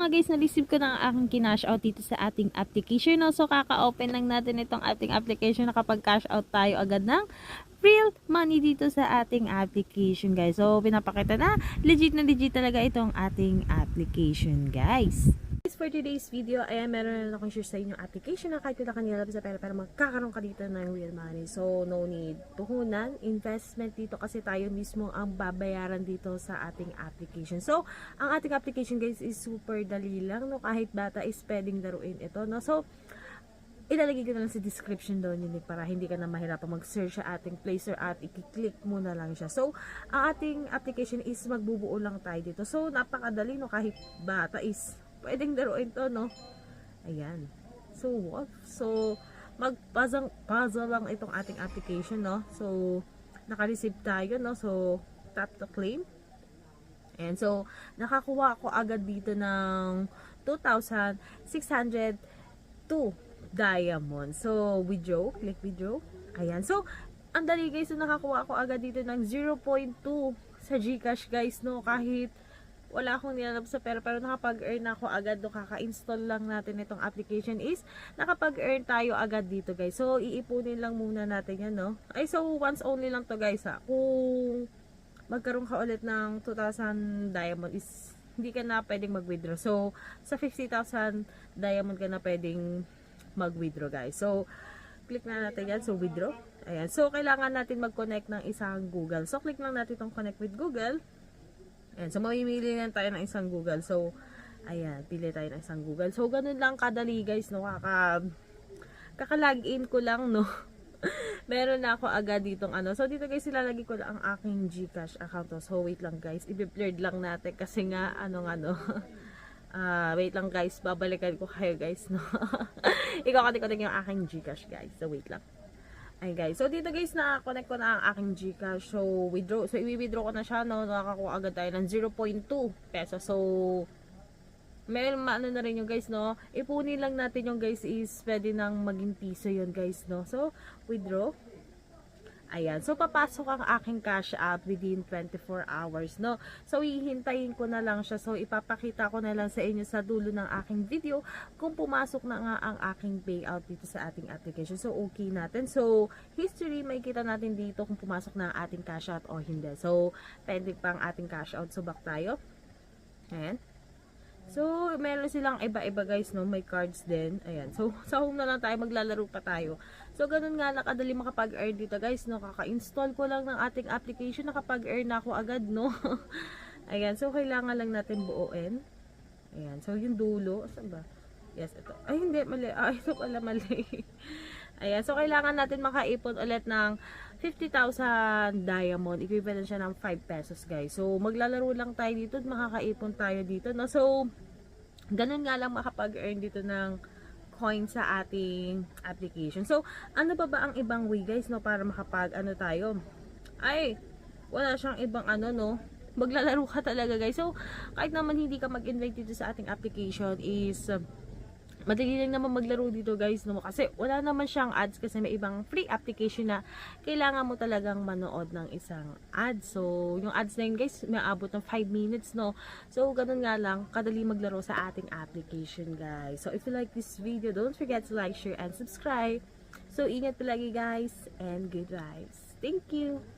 Nga guys, na-receive ko na ang aking kinash out dito sa ating application. No? So, kaka-open lang natin itong ating application na kapag cash out tayo agad ng real money dito sa ating application, guys. So, pinapakita na legit talaga itong ating application, guys. For today's video, ay meron na akong share sa inyong application na kahit wala kanila sa pera pero magkakaroon ka dito ng real money. So, no need puhunan, investment dito kasi tayo mismo ang babayaran dito sa ating application. So, ang ating application guys is super dali lang, no? Kahit bata is pwedeng laruin ito, no? So, ilalagay ko na lang sa description doon yun para hindi ka na mahirapan mag-search sa ating Play Store at i-click mo na lang siya. So, ang ating application is magbubuo lang tayo dito. So, napakadali, no? Kahit bata is pwedeng laruin to, no? Ayan. So, what? So, mag-puzzle lang itong ating application, no? So, naka-receive tayo, no? So, tap to claim. And so, nakakuha ako agad dito ng 2,602 diamond. So, withdraw. Click withdraw. Ayan. So, ang dali guys, so nakakuha ako agad dito ng 0.2 sa GCash guys, no? Kahit wala akong nilalab sa pera pero nakapag-earn ako agad no, kaka-install lang natin itong application is nakapag-earn tayo agad dito guys. So iipunin lang muna natin yan, no. Ay, so once only lang to guys ha. Kung magkaroon ka ulit ng 2,000 diamond is hindi ka na pwedeng mag-withdraw. So sa 50,000 diamond ka na pwedeng mag-withdraw guys. So click na natin yan. So withdraw. Ayan. So kailangan natin mag-connect ng isang Google. So click lang natin itong connect with Google. Ayan, so mamimili lang tayo ng isang Google. So, ayan, pili tayo ng isang Google. So, ganun lang kadali guys, no? Kaka-login ko lang, no? Meron na ako agad ditong ano. So, dito guys, ilalagay ko lang ang aking GCash account. So, wait lang guys. I-blurred lang natin kasi nga, wait lang guys. Babalikan ko kayo guys, no? Ikaw-connect yung aking GCash guys. So, wait lang. Ay guys, so dito guys na-connect ko na ang aking GCash. So withdraw, so i-withdraw ko na siya, no. Nakakuha agad tayo ng 0.2 pesos. So may ano na rin yung guys, no. Ipunin lang natin yung guys is pwede nang maging piso yun guys, no. So withdraw. Ayan, so papasok ang aking cash app within 24 hours, no. So hihintayin ko na lang siya. So ipapakita ko na lang sa inyo sa dulo ng aking video kung pumasok na nga ang aking payout dito sa ating application. So okay natin. So history, makikita natin dito kung pumasok na ang ating cash out o hindi. So pwede pang ating cash out. So back tayo. Ayan. So, meron silang iba-iba guys, no? May cards din. Ayan. So, sa home na lang tayo, maglalaro pa tayo. So, ganun nga nakadali makapag-earn dito guys, no? Kaka-install ko lang ng ating application, nakapag-earn na ako agad, no? Ayan. So, kailangan lang natin buuin. Ayan. So, yung dulo. Saan ba? Yes, ito. Ay, hindi. Mali. Ito pala mali. Ayan. So, kailangan natin makaipon ulit ng 50,000 diamond. Equivalent siya ng 5 pesos, guys. So, maglalaro lang tayo dito at makakaipon tayo dito, no? So, ganun nga lang makapag-earn dito ng coin sa ating application. So, ano ba ang ibang way, guys, no? Para makapag-ano tayo? Ay, wala siyang ibang ano, no? Maglalaro ka talaga, guys. So, kahit naman hindi ka mag-invite dito sa ating application is madali lang naman maglaro dito guys, no? Kasi wala naman siyang ads kasi may ibang free application na kailangan mo talagang manood ng isang ad. So, yung ads na yun guys, may abot ng 5 minutes, no? So, ganun nga lang, kadali maglaro sa ating application guys. So, if you like this video, don't forget to like, share, and subscribe. So, ingat palagi guys, and good vibes. Thank you!